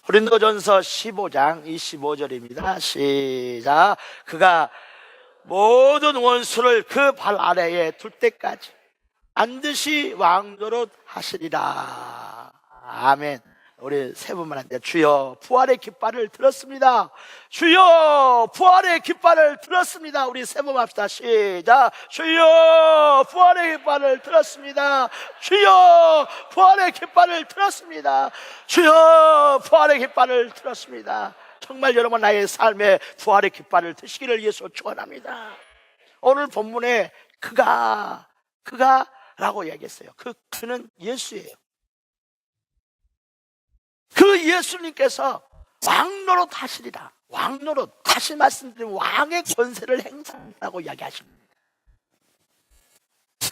고린도전서 15장 25절입니다. 시작. 그가 모든 원수를 그 발 아래에 둘 때까지 반드시 왕노릇 하시리라. 아멘. 우리 세 분만 한데, 주여 부활의 깃발을 들었습니다. 주여 부활의 깃발을 들었습니다. 우리 세 번 합시다. 시작. 주여 부활의 깃발을 들었습니다. 주여 부활의 깃발을 들었습니다. 주여 부활의 깃발을 들었습니다. 정말 여러분 나의 삶에 부활의 깃발을 드시기를 예수 축원합니다. 오늘 본문에 그가라고 얘기했어요. 그는 예수예요. 그 예수님께서 왕노릇 하시리라. 왕노릇, 다시 말씀드리면 왕의 권세를 행사한다고 이야기하십니다.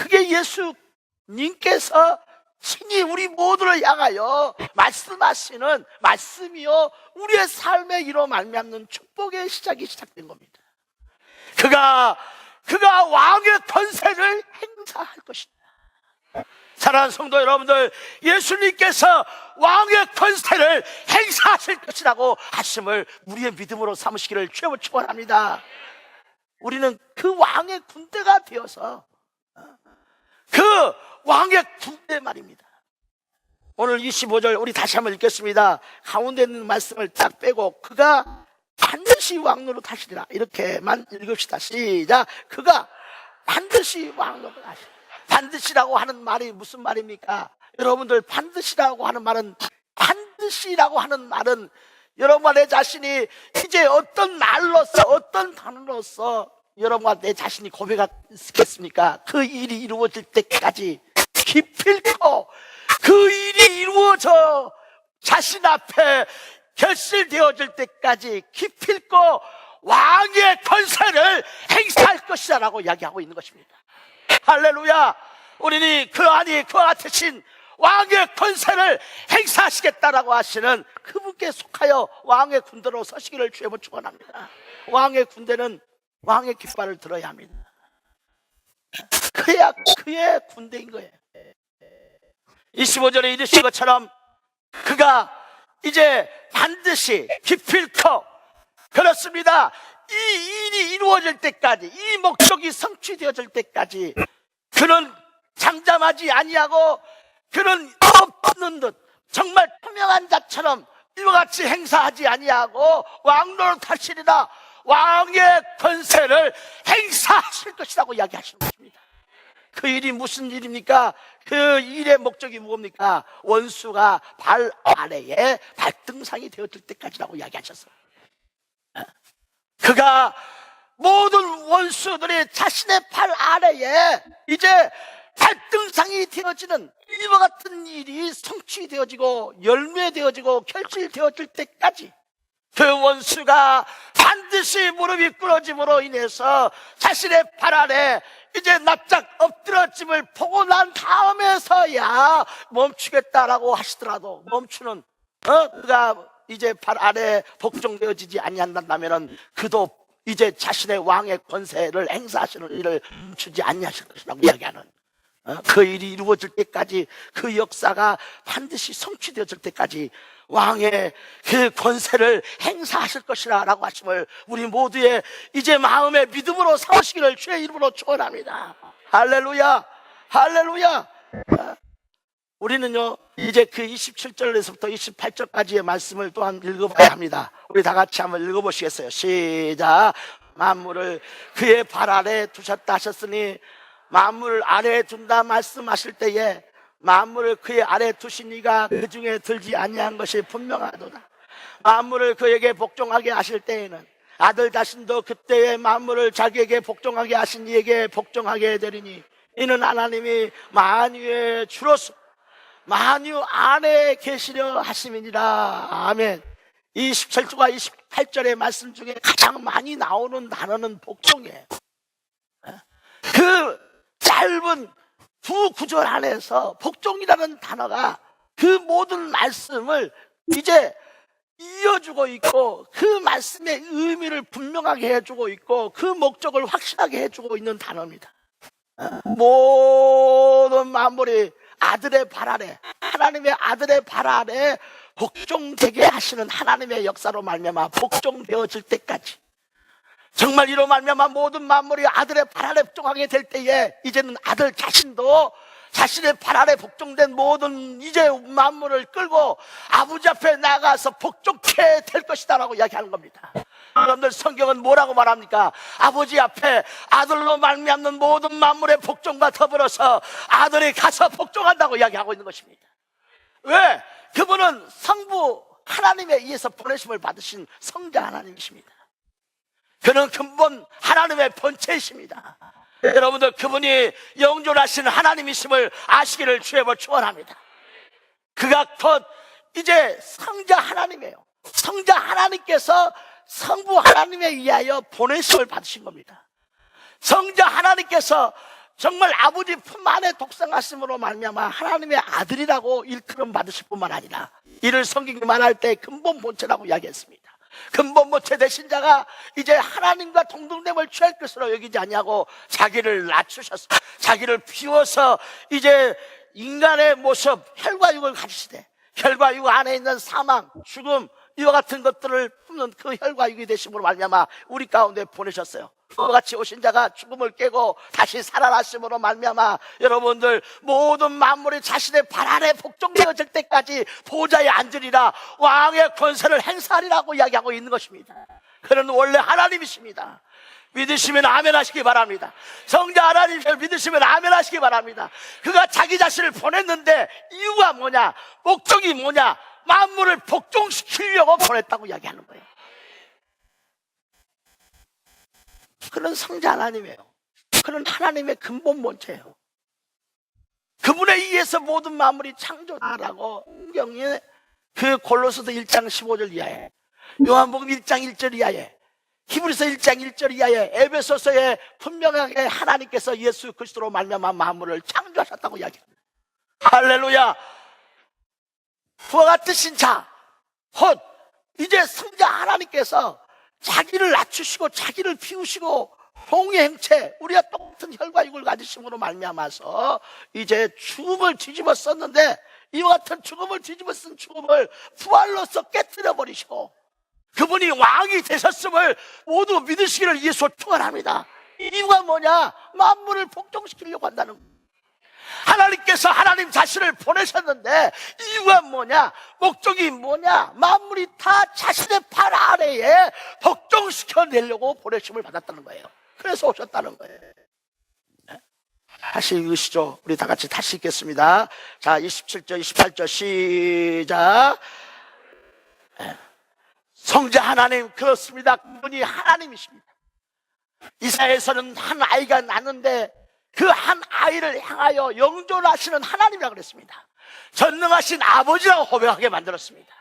그게 예수님께서 친히 우리 모두를 향하여 말씀하시는 말씀이요, 우리의 삶에 이로 말미암는 축복의 시작이 시작된 겁니다. 그가 왕의 권세를 행사할 것이다. 사랑하는 성도 여러분들, 예수님께서 왕의 권세를 행사하실 것이라고 하심을 우리의 믿음으로 삼으시기를 주여 축원합니다. 우리는 그 왕의 군대가 되어서 그 왕의 군대 말입니다. 오늘 25절 우리 다시 한번 읽겠습니다. 가운데 있는 말씀을 딱 빼고 그가 반드시 왕노릇 하시리라, 이렇게만 읽읍시다. 시작. 그가 반드시 왕노릇 하시리라. 반드시라고 하는 말이 무슨 말입니까? 여러분들, 반드시라고 하는 말은 여러분과 내 자신이 이제 어떤 말로서, 어떤 단어로서 여러분과 내 자신이 고백하겠습니까? 그 일이 이루어질 때까지 기필코 그 일이 이루어져 자신 앞에 결실되어질 때까지 기필코 왕의 권세를 행사할 것이다 라고 이야기하고 있는 것입니다. 할렐루야. 우리는 그와 같으신 왕의 권세를 행사하시겠다라고 하시는 그분께 속하여 왕의 군대로 서시기를 주여 축원합니다. 왕의 군대는 왕의 깃발을 들어야 합니다. 그래야 그의 군대인 거예요. 25절에 이르신 것처럼 그가 이제 반드시 기필코, 그렇습니다, 이 일이 이루어질 때까지, 이 목적이 성취되어질 때까지 그는 잠잠하지 아니하고 그는 없는 듯 정말 투명한 자처럼 이와 같이 행사하지 아니하고 왕노릇 하시리라. 왕의 권세를 행사하실 것이라고 이야기하시는 것입니다. 그 일이 무슨 일입니까? 그 일의 목적이 뭡니까? 원수가 발 아래에 발등상이 되어질 때까지라고 이야기하셨어요. 그가 모든 원수들이 자신의 발 아래에 이제 발등상이 되어지는 이와 같은 일이 성취되어지고 열매되어지고 결실되어질 때까지 그 원수가 반드시 무릎이 꿇어짐으로 인해서 자신의 발 아래 이제 납작 엎드러짐을 보고 난 다음에서야 멈추겠다라고 하시더라도 멈추는, 그가 이제 발 아래 복종되어지지 아니한다면은 그도 이제 자신의 왕의 권세를 행사하시는 일을 멈추지 아니하실 것이라고 이야기하는, 그 일이 이루어질 때까지, 그 역사가 반드시 성취되어질 때까지 왕의 그 권세를 행사하실 것이라고 하심을 우리 모두의 이제 마음의 믿음으로 삼으시기를 주의 이름으로 축원합니다. 할렐루야, 할렐루야. 우리는요 이제 그 27절에서부터 28절까지의 말씀을 또한 읽어봐야 합니다. 우리 다 같이 한번 읽어보시겠어요? 시작. 만물을 그의 발 아래 두셨다 하셨으니, 만물을 아래에 둔다 말씀하실 때에 만물을 그의 아래에 두신 이가 그 중에 들지 아니한 것이 분명하도다. 만물을 그에게 복종하게 하실 때에는 아들 자신도 그때의 만물을 자기에게 복종하게 하신 이에게 복종하게 되리니, 이는 하나님이 만유의 주로서 만유 안에 계시려 하심이니라. 아멘. 27절과 28절의 말씀 중에 가장 많이 나오는 단어는 복종이에요. 그 짧은 두 구절 안에서 복종이라는 단어가 그 모든 말씀을 이제 이어주고 있고, 그 말씀의 의미를 분명하게 해주고 있고, 그 목적을 확실하게 해주고 있는 단어입니다. 모든 만물이 아들의 발 아래, 하나님의 아들의 발 아래 복종되게 하시는 하나님의 역사로 말미암아 복종되어질 때까지, 정말 이로 말미암아 모든 만물이 아들의 발 아래 복종하게 될 때에 이제는 아들 자신도 자신의 발 아래 복종된 모든 이제 만물을 끌고 아버지 앞에 나가서 복종케 될 것이다 라고 이야기하는 겁니다. 여러분들, 성경은 뭐라고 말합니까? 아버지 앞에 아들로 말미암는 모든 만물의 복종과 더불어서 아들이 가서 복종한다고 이야기하고 있는 것입니다. 왜? 그분은 성부 하나님에 의해서 보내심을 받으신 성자 하나님이십니다. 그는 근본 하나님의 본체이십니다. 여러분들, 그분이 영존하신 하나님이심을 아시기를 주의 볼 축원합니다. 그가 곧 이제 성자 하나님이에요. 성자 하나님께서 성부 하나님에 의하여 보내심을 받으신 겁니다. 성자 하나님께서 정말 아버지 품 안에 독생하심으로 말미암아 하나님의 아들이라고 일컬음 받으실 뿐만 아니라, 이를 성경이 말할 때 근본 본체라고 이야기했습니다. 근본 본체 되신 자가 이제 하나님과 동등됨을 취할 것으로 여기지 아니하고 자기를 낮추셔서 자기를 비워서 이제 인간의 모습, 혈과 육을 가지시되 혈과 육 안에 있는 사망, 죽음, 이와 같은 것들을 품는 그 혈과 육이 되심으로 말미암아 우리 가운데 보내셨어요. 그와 같이 오신 자가 죽음을 깨고 다시 살아나심으로 말미암아 여러분들 모든 만물이 자신의 발 아래 복종되어질 때까지 보좌에 앉으리라, 왕의 권세를 행사하리라고 이야기하고 있는 것입니다. 그는 원래 하나님이십니다. 믿으시면 아멘 하시기 바랍니다. 성자 하나님을 믿으시면 아멘 하시기 바랍니다. 그가 자기 자신을 보냈는데 이유가 뭐냐, 목적이 뭐냐, 만물을 복종시키려고 보냈다고 이야기하는 거예요. 그는 성자 하나님이에요. 그는 하나님의 근본 본체예요. 그분에 의해서 모든 만물이 창조하라고 성경에 그 골로새서 1장 15절 이하에, 요한복음 1장 1절 이하에, 히브리서 1장 1절 이하에, 에베소서에 분명하게 하나님께서 예수 그리스도로 말미암아 만물을 창조하셨다고 이야기합니다. 할렐루야. 그와 같으신 자, 곧 이제 성자 하나님께서 자기를 낮추시고 자기를 비우시고 동의 행체, 우리가 똑같은 혈과 육을 가지심으로 말미암아서 이제 죽음을 뒤집어 썼는데, 이와 같은 죽음을 뒤집어 쓴 죽음을 부활로서 깨뜨려 버리시고 그분이 왕이 되셨음을 모두 믿으시기를 예수 축원합니다. 이유가 뭐냐? 만물을 복종시키려고 한다는 거예요. 하나님께서 하나님 자신을 보내셨는데 이유가 뭐냐? 목적이 뭐냐? 만물이 다 자신의 발 아래에 복종시켜내려고 보내심을 받았다는 거예요. 그래서 오셨다는 거예요. 다시 읽으시죠. 우리 다 같이 다시 읽겠습니다. 자, 27절 28절 시작. 성자 하나님, 그렇습니다. 그분이 하나님이십니다. 이사야에서는 한 아이가 낳는데 그 한 아이를 향하여 영존하시는 하나님이라고 그랬습니다. 전능하신 아버지라고 고백하게 만들었습니다.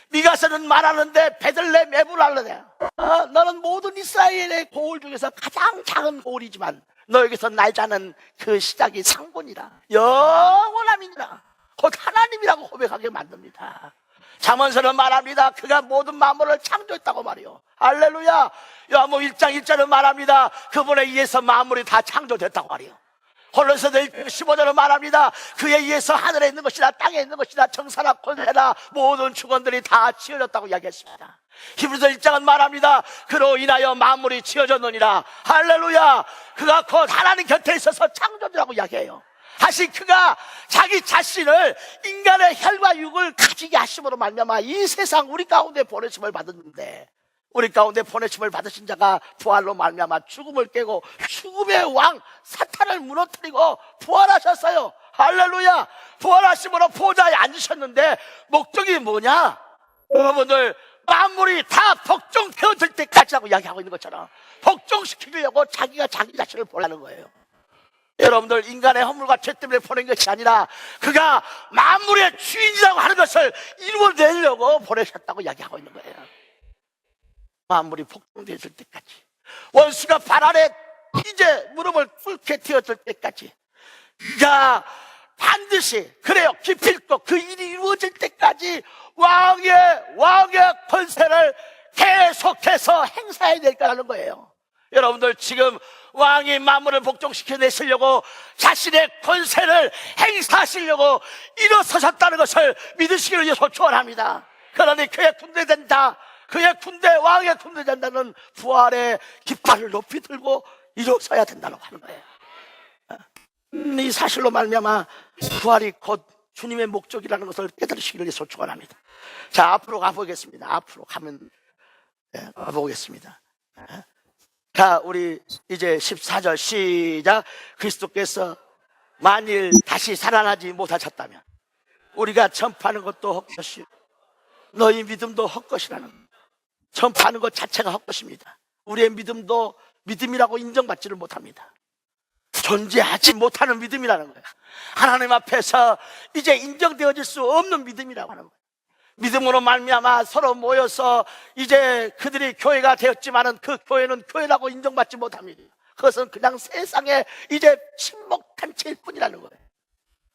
미가서는 말하는데 베들레헴 에브랄레네, 너는 모든 이스라엘의 고을 중에서 가장 작은 고을이지만 너에게서 날 자는 그 시작이 상본이라, 영원함이니라, 곧 하나님이라고 고백하게 만듭니다. 잠언서는 말합니다. 그가 모든 만물을 창조했다고 말해요. 할렐루야. 요한복음 1장 1절은 말합니다. 그분에 의해서 만물이 다 창조됐다고 말해요. 골로새서 1장 15절은 말합니다. 그에 의해서 하늘에 있는 것이나 땅에 있는 것이나 정사나 권세나 모든 주권들이 다 지어졌다고 이야기했습니다. 히브리서 1장은 말합니다. 그로 인하여 만물이 지어졌느니라. 할렐루야. 그가 곧 하나님 곁에 있어서 창조주라고 이야기해요. 다시 그가 자기 자신을 인간의 혈과 육을 가지게 하심으로 말미암아 이 세상 우리 가운데 보내심을 받았는데, 우리 가운데 보내심을 받으신 자가 부활로 말미암아 죽음을 깨고 죽음의 왕 사탄을 무너뜨리고 부활하셨어요. 할렐루야. 부활하심으로 보좌에 앉으셨는데 목적이 뭐냐? 여러분들, 만물이 다 복종되어질 때까지라고 이야기하고 있는 것처럼 복종시키려고 자기가 자기 자신을 보라는 거예요. 여러분들, 인간의 허물과 죄 때문에 보낸 것이 아니라 그가 만물의 주인이라고 하는 것을 이루어내려고 보내셨다고 이야기하고 있는 거예요. 만물이 복종되었을 때까지, 원수가 발 아래 이제 무릎을 꿇게 되었을 때까지, 자, 반드시 그래요. 기필코 그 일이 이루어질 때까지 왕의 권세를 계속해서 행사해야 될 거라는 거예요. 여러분들 지금 왕이 만물을 복종시켜 내시려고 자신의 권세를 행사하시려고 일어서셨다는 것을 믿으시기를 위해서 축원합니다. 그러니 그의 군대 된다, 그의 군대, 왕의 군대 된다는 부활의 깃발을 높이 들고 일어서야 된다고 하는 거예요. 이 사실로 말미암아 부활이 곧 주님의 목적이라는 것을 깨달으시기를 위해서 축원합니다. 자, 앞으로 가보겠습니다. 앞으로 가보겠습니다. 자, 우리 이제 14절 시작. 그리스도께서 만일 다시 살아나지 못하셨다면 우리가 전파하는 것도 헛것이요 너희 믿음도 헛것이라는, 전파하는 것 자체가 헛것입니다. 우리의 믿음도 믿음이라고 인정받지를 못합니다. 존재하지 못하는 믿음이라는 거예요. 하나님 앞에서 이제 인정되어질 수 없는 믿음이라고 하는 거예요. 믿음으로 말미암아 서로 모여서 이제 그들이 교회가 되었지만은 그 교회는 교회라고 인정받지 못합니다. 그것은 그냥 세상에 이제 친목 단체일 뿐이라는 거예요.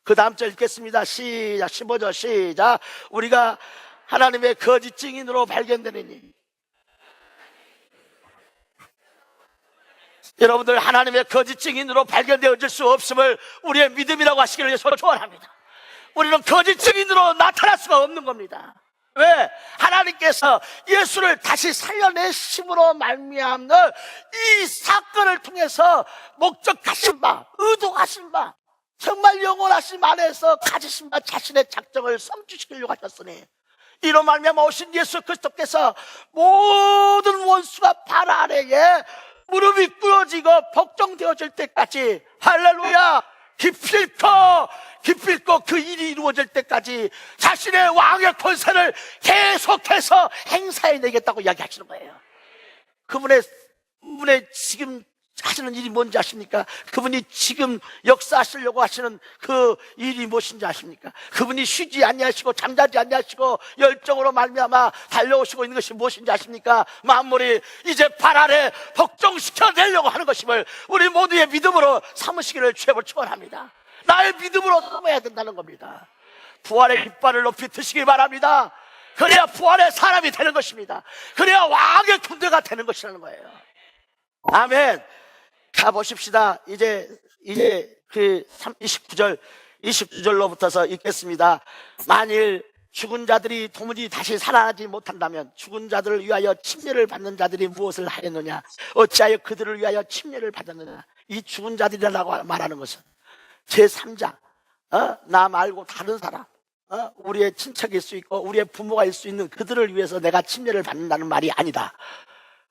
그 다음 절 읽겠습니다. 시작. 15절 시작. 우리가 하나님의 거짓 증인으로 발견되느니, 여러분들 하나님의 거짓 증인으로 발견되어질 수 없음을 우리의 믿음이라고 하시기를 위해서 축원합니다. 우리는 거짓 증인으로 나타날 수가 없는 겁니다. 왜? 하나님께서 예수를 다시 살려내심으로 말미암는 이 사건을 통해서 목적하신 바, 의도하신 바, 정말 영원하심 안에서 가지신 바 자신의 작정을 성취시키려고 하셨으니, 이로 말미암아 오신 예수 그리스도께서 모든 원수가 발 아래에 무릎이 꿇어지고 복종되어질 때까지, 할렐루야, 기필코 그 일이 이루어질 때까지 자신의 왕의 권세를 계속해서 행사해내겠다고 이야기하시는 거예요. 그분의 지금 하시는 일이 뭔지 아십니까? 그분이 지금 역사하시려고 하시는 그 일이 무엇인지 아십니까? 그분이 쉬지 아니하시고 잠자지 아니하시고 열정으로 말미암아 달려오시고 있는 것이 무엇인지 아십니까? 만물이 이제 발 아래 복종시켜내려고 하는 것임을 우리 모두의 믿음으로 삼으시기를 주의 축원합니다. 나의 믿음으로 삼아야 된다는 겁니다. 부활의 깃발을 높이 드시기 바랍니다. 그래야 부활의 사람이 되는 것입니다. 그래야 왕의 군대가 되는 것이라는 거예요. 아멘. 가보십시다. 이제 그 29절로부터서 읽겠습니다. 만일 죽은 자들이 도무지 다시 살아나지 못한다면 죽은 자들을 위하여 침례를 받는 자들이 무엇을 하였느냐? 어찌하여 그들을 위하여 침례를 받았느냐? 이 죽은 자들이라고 말하는 것은 제3자, 나 말고 다른 사람, 우리의 친척일 수 있고 우리의 부모가 일 수 있는 그들을 위해서 내가 침례를 받는다는 말이 아니다.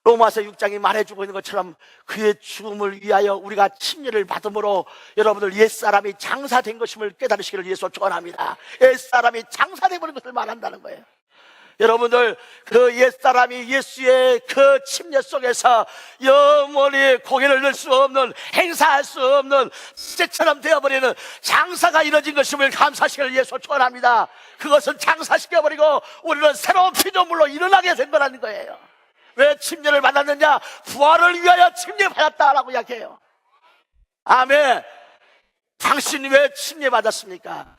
로마서 6장이 말해주고 있는 것처럼 그의 죽음을 위하여 우리가 침례를 받음으로 여러분들 옛사람이 장사된 것임을 깨달으시기를 위해서 축원합니다. 옛사람이 장사된 것을 말한다는 거예요. 여러분들 그 옛사람이 예수의 그 침례 속에서 영원히 고개를 들 수 없는, 행사할 수 없는 쇠처럼 되어버리는 장사가 이뤄진 것임을 감사하시기를 위해서 축원합니다. 그것은 장사시켜버리고 우리는 새로운 피조물로 일어나게 된 거라는 거예요. 왜 침례를 받았느냐? 부활을 위하여 침례 받았다라고 이야기해요. 아멘. 당신이 왜 침례 받았습니까?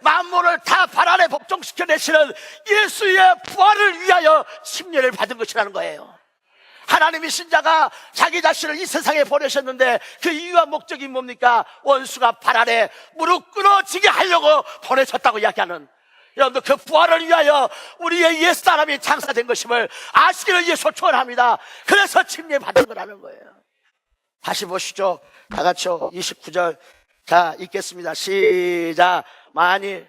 만물을 다 발 아래 복종시켜 내시는 예수의 부활을 위하여 침례를 받은 것이라는 거예요. 하나님이신 자가 자기 자신을 이 세상에 보내셨는데 그 이유와 목적이 뭡니까? 원수가 발 아래 무릎 꿇어지게 하려고 보내셨다고 이야기하는, 여러분들 그 부활을 위하여 우리의 옛사람이 장사된 것임을 아시기를 위해서 축원합니다. 그래서 침례 받은 거라는 거예요. 다시 보시죠. 다 같이요. 29절 자 읽겠습니다. 시작. 만일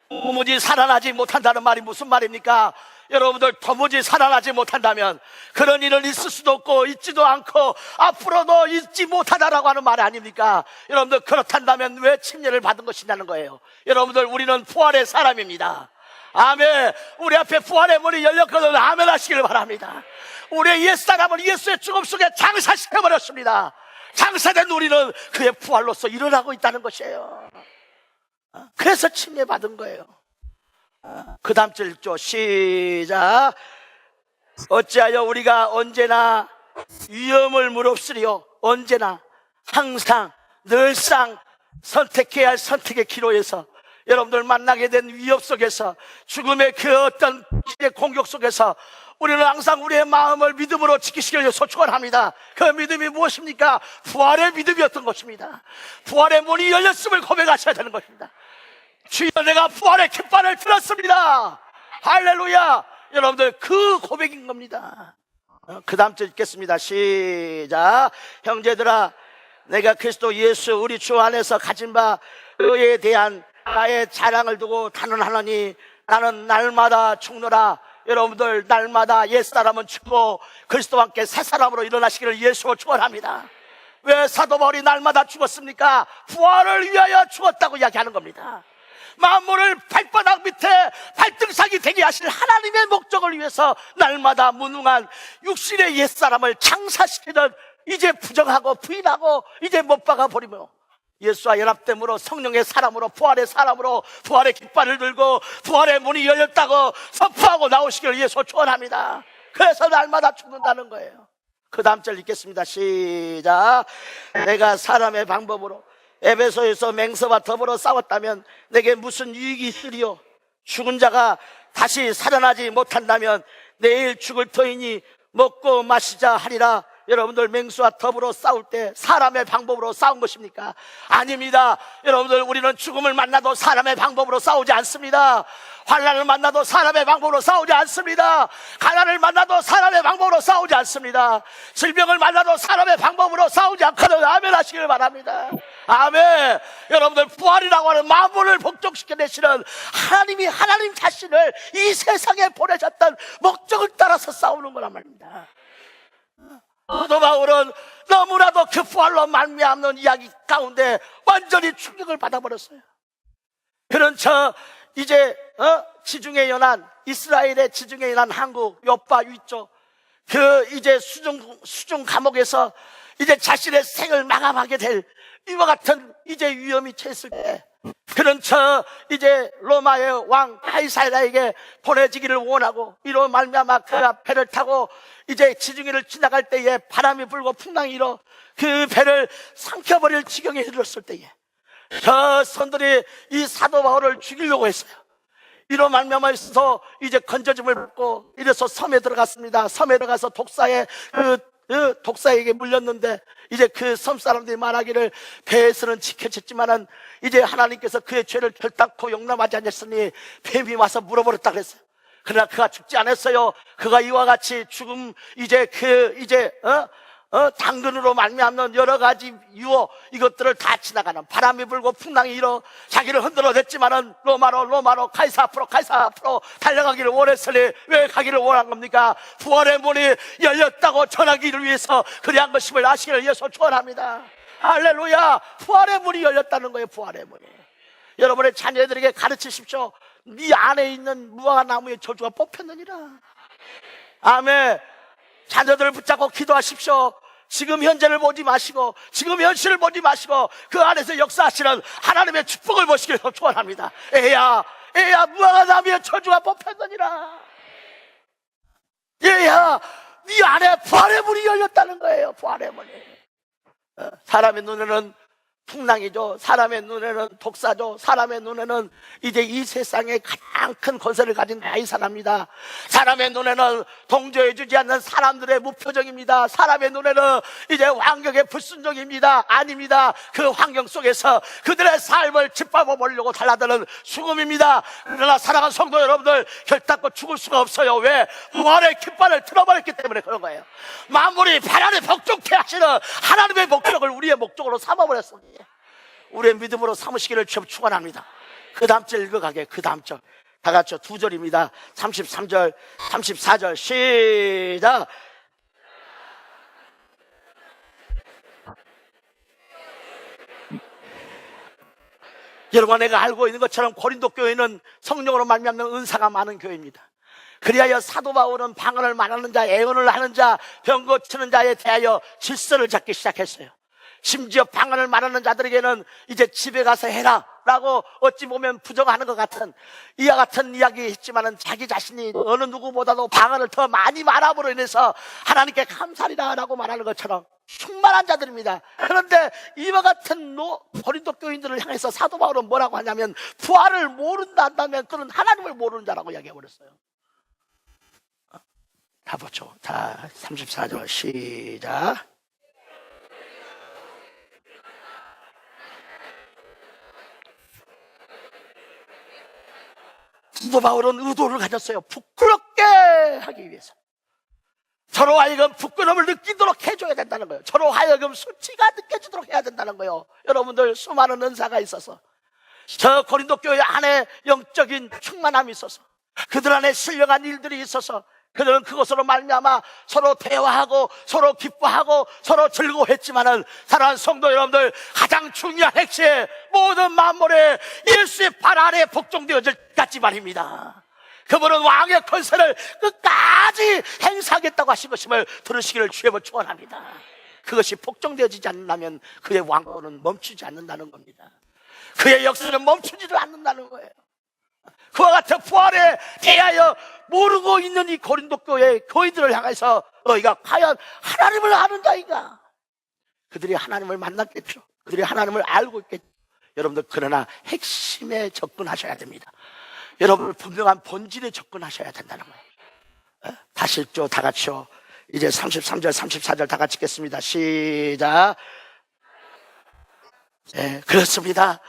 도무지 살아나지 못한다는 말이 무슨 말입니까? 여러분들 도무지 살아나지 못한다면 그런 일은 있을 수도 없고 있지도 않고 앞으로도 있지 못하다라고 하는 말 아닙니까? 여러분들 그렇단다면 왜 침례를 받은 것이냐는 거예요. 여러분들 우리는 부활의 사람입니다. 아멘. 우리 앞에 부활의 문이 열렸거든. 아멘 하시기를 바랍니다. 우리의 옛사람을 예수의 죽음 속에 장사시켜버렸습니다. 장사된 우리는 그의 부활로서 일어나고 있다는 것이에요. 그래서 침례 받은 거예요. 그 다음 절 읽죠. 시작. 어찌하여 우리가 언제나 위험을 무릅쓰리요? 언제나, 항상, 늘상 선택해야 할 선택의 기로에서, 여러분들 만나게 된 위협 속에서, 죽음의 그 어떤 공격 속에서 우리는 항상 우리의 마음을 믿음으로 지키시길 위해서 축원합니다. 그 믿음이 무엇입니까? 부활의 믿음이었던 것입니다. 부활의 문이 열렸음을 고백하셔야 되는 것입니다. 주여, 내가 부활의 깃발을 들었습니다. 할렐루야. 여러분들, 그 고백인 겁니다. 그 다음 절 읽겠습니다. 시작. 형제들아, 내가 그리스도 예수 우리 주 안에서 가진 바 그에 대한 나의 자랑을 두고 단언하노니 나는 날마다 죽노라. 여러분들, 날마다 옛사람은 죽고 그리스도와 함께 새사람으로 일어나시기를 예수로 축원합니다. 왜 사도 바울이 날마다 죽었습니까? 부활을 위하여 죽었다고 이야기하는 겁니다. 만물을 발바닥 밑에 발등상이 되게 하실 하나님의 목적을 위해서 날마다 무능한 육신의 옛사람을 장사시키는, 이제 부정하고 부인하고 이제 못 박아 버리며 예수와 연합됨으로 성령의 사람으로, 부활의 사람으로, 부활의 깃발을 들고 부활의 문이 열렸다고 선포하고 나오시기를 예수 축원합니다. 그래서 날마다 죽는다는 거예요. 그 다음 절 읽겠습니다. 시작. 내가 사람의 방법으로 에베소에서 맹서와 더불어 싸웠다면 내게 무슨 유익이 있으리요? 죽은 자가 다시 살아나지 못한다면 내일 죽을 터이니 먹고 마시자 하리라. 여러분들, 맹수와 더불어 싸울 때 사람의 방법으로 싸운 것입니까? 아닙니다. 여러분들, 우리는 죽음을 만나도 사람의 방법으로 싸우지 않습니다. 환난을 만나도 사람의 방법으로 싸우지 않습니다. 가난을 만나도 사람의 방법으로 싸우지 않습니다. 질병을 만나도 사람의 방법으로 싸우지 않거든. 아멘 하시길 바랍니다. 아멘. 여러분들, 부활이라고 하는 만물을 복종시켜내시는 하나님이 하나님 자신을 이 세상에 보내셨던 목적을 따라서 싸우는 거란 말입니다. 사도 바울은 너무나도 그 부활로 말미암는 이야기 가운데 완전히 충격을 받아버렸어요. 그런 이제 지중해 연안, 이스라엘의 지중해 연안 한국 요파 위쪽 그 이제 수중 감옥에서 이제 자신의 생을 마감하게 될 이와 같은 이제 위험이 처했을 때, 그런 이제 로마의 왕 카이사라에게 보내지기를 원하고 이로 말미암아 그가 배를 타고 이제 지중해를 지나갈 때에 바람이 불고 풍랑이 일어 그 배를 삼켜버릴 지경에 이르렀을 때에 저 선들이 이 사도 바울을 죽이려고 했어요. 이로 말미암아 있어서 이제 건져짐을 받고 이래서 섬에 들어갔습니다. 섬에 들어가서 독사에게 물렸는데 이제 그 섬 사람들이 말하기를 배에서는 지켜졌지만은 이제 하나님께서 그의 죄를 결단코 용납하지 않았으니 뱀이 와서 물어버렸다 그랬어요. 그러나 그가 죽지 않았어요. 그가 이와 같이 죽음 당근으로 말미암는 여러 가지 유혹, 이것들을 다 지나가는 바람이 불고 풍랑이 일어 자기를 흔들어댔지만은 로마로 카이사 앞으로 달려가기를 원했으니 왜 가기를 원한 겁니까? 부활의 문이 열렸다고 전하기를 위해서 그리한 것임을 아시기를 예수 축원합니다. 할렐루야. 부활의 문이 열렸다는 거예요. 부활의 문이. 여러분의 자녀들에게 가르치십시오. 네 안에 있는 무화과 나무의 저주가 뽑혔느니라. 아멘. 자녀들을 붙잡고 기도하십시오. 지금 현재를 보지 마시고 지금 현실을 보지 마시고 그 안에서 역사하시는 하나님의 축복을 보시기를 축원합니다. 애야 무화과 나무의 저주가 뽑혔느니라. 얘야, 네 안에 부활의 문이 열렸다는 거예요. 부활의 문이. 사람의 눈에는 풍랑이죠. 사람의 눈에는 독사죠. 사람의 눈에는 이제 이 세상에 가장 큰 권세를 가진 가이사랍니다. 사람의 눈에는 동조해주지 않는 사람들의 무표정입니다. 사람의 눈에는 이제 환경의 불순종입니다. 아닙니다. 그 환경 속에서 그들의 삶을 짓밟아 보려고 달라드는 죽음입니다. 그러나 사랑하는 성도 여러분들, 결단코 죽을 수가 없어요. 왜? 부활의 깃발을 틀어버렸기 때문에 그런 거예요. 만물이 바람에 복종케 하시는 하나님의 목적을 우리의 목적으로 삼아버렸습니다. 우리의 믿음으로 삼으시기를 축원합니다. 그 다음 절 읽어가게. 그 다음 절 다 같이 두 절입니다. 33절 34절 시작. 여러분, 내가 알고 있는 것처럼 고린도 교회는 성령으로 말미암는 은사가 많은 교회입니다. 그리하여 사도 바울은 방언을 말하는 자, 애언을 하는 자, 병 고치는 자에 대하여 질서를 잡기 시작했어요. 심지어 방언을 말하는 자들에게는 이제 집에 가서 해라 라고 어찌 보면 부정하는 것 같은 이와 같은 이야기 했지만은 자기 자신이 어느 누구보다도 방언을 더 많이 말함으로 인해서 하나님께 감사리라 라고 말하는 것처럼 충만한 자들입니다. 그런데 이와 같은 고린도 교인들을 향해서 사도 바울은 뭐라고 하냐면 부활을 모른다 한다면 그는 하나님을 모르는 자라고 이야기해버렸어요. 다 보죠. 다 34절 시작. 사도 바울은 의도를 가졌어요. 부끄럽게 하기 위해서. 저로 하여금 부끄러움을 느끼도록 해줘야 된다는 거예요. 저로 하여금 수치가 느껴지도록 해야 된다는 거예요. 여러분들 수많은 은사가 있어서, 저 고린도 교회 안에 영적인 충만함이 있어서, 그들 안에 신령한 일들이 있어서 그들은 그것으로 말미암아 서로 대화하고 서로 기뻐하고 서로 즐거워했지만은, 사랑하는 성도 여러분들, 가장 중요한 핵심, 모든 만물에 예수의 발 아래에 복종되어질 때까지 말입니다. 그분은 왕의 권세를 끝까지 행사하겠다고 하신 것임을 들으시기를 주님을 축원합니다. 그것이 복종되어지지 않는다면 그의 왕권은 멈추지 않는다는 겁니다. 그의 역사는 멈추지를 않는다는 거예요. 그와 같은 부활에 대하여 모르고 있는 이 고린도 교회 교인들을 향해서 너희가 과연 하나님을 아는가이가? 그들이 하나님을 만났겠죠. 그들이 하나님을 알고 있겠죠. 여러분들, 그러나 핵심에 접근하셔야 됩니다. 여러분, 분명한 본질에 접근하셔야 된다는 거예요. 다시 읽죠. 다 같이요. 이제 33절 34절 다 같이 읽겠습니다. 시작. 네, 그렇습니다.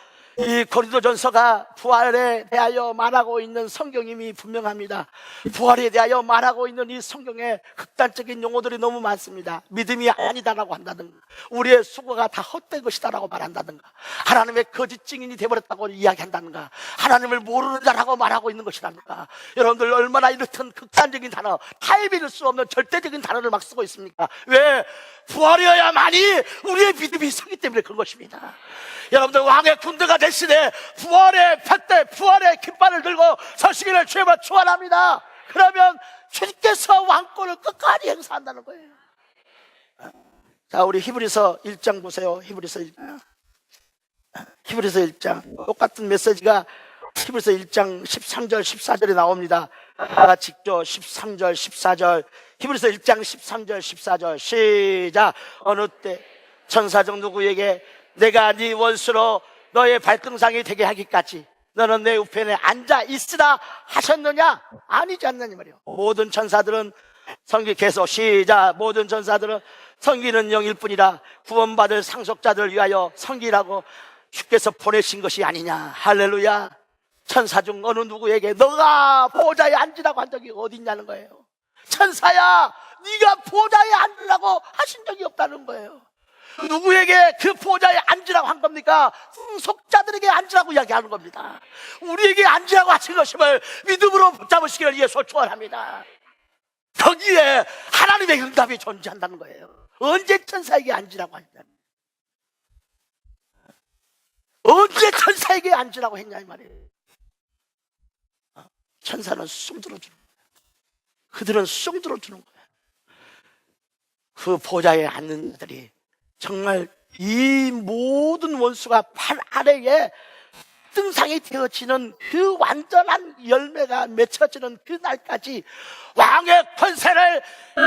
이 고린도전서가 부활에 대하여 말하고 있는 성경임이 분명합니다. 부활에 대하여 말하고 있는 이 성경에 극단적인 용어들이 너무 많습니다. 믿음이 아니다라고 한다든가, 우리의 수고가 다 헛된 것이다라고 말한다든가, 하나님의 거짓 증인이 되어버렸다고 이야기한다든가, 하나님을 모르는 자라고 말하고 있는 것이라든가. 여러분들 얼마나 이렇든 극단적인 단어, 타협일 수 없는 절대적인 단어를 막 쓰고 있습니까? 왜? 부활이어야만이 우리의 믿음이 서기 때문에 그런 것입니다. 여러분들, 왕의 군대가 대신에 부활의 팻대, 부활의 깃발을 들고 서시기를 주님을 축원합니다. 그러면 주님께서 왕권을 끝까지 행사한다는 거예요. 자, 우리 히브리서 1장 보세요. 히브리서 1장. 히브리서 1장. 똑같은 메시지가 히브리서 1장 13절 14절에 나옵니다. 다 같이 읽죠. 13절 14절. 히브리서 1장 13절 14절 시작. 어느 때 천사적 누구에게 내가 네 원수로 너의 발등상이 되게 하기까지 너는 내 우편에 앉아 있으라 하셨느냐? 아니지 않느냐 말이요. 모든 천사들은 성기 계속 시작. 모든 천사들은 성기는 영일 뿐이라 구원받을 상속자들을 위하여 성기라고 주께서 보내신 것이 아니냐. 할렐루야. 천사 중 어느 누구에게 너가 보좌에 앉으라고 한 적이 어디 있냐는 거예요. 천사야, 네가 보좌에 앉으라고 하신 적이 없다는 거예요. 누구에게 그 보좌에 앉으라고 한 겁니까? 상속자들에게 앉으라고 이야기하는 겁니다. 우리에게 앉으라고 하신 것임을 믿음으로 붙잡으시기를 예수 축원합니다. 거기에 하나님의 응답이 존재한다는 거예요. 언제 천사에게 앉으라고 했냐? 언제 천사에게 앉으라고 했냐 이 말이에요. 천사는 쑥 들어주는 거예요. 그들은 쑥 들어주는 거예요. 그 보좌에 앉는 자들이 정말 이 모든 원수가 발 아래에 등상이 되어지는 그 완전한 열매가 맺혀지는 그 날까지 왕의 권세를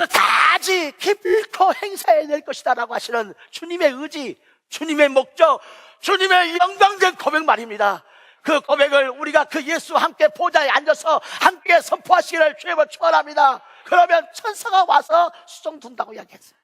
다지 기필코 행사해낼 것이다 라고 하시는 주님의 의지, 주님의 목적, 주님의 영광된 고백 말입니다. 그 고백을 우리가 그 예수와 함께 보좌에 앉아서 함께 선포하시기를 주님을 축원합니다. 그러면 천사가 와서 수종 둔다고 이야기했어요.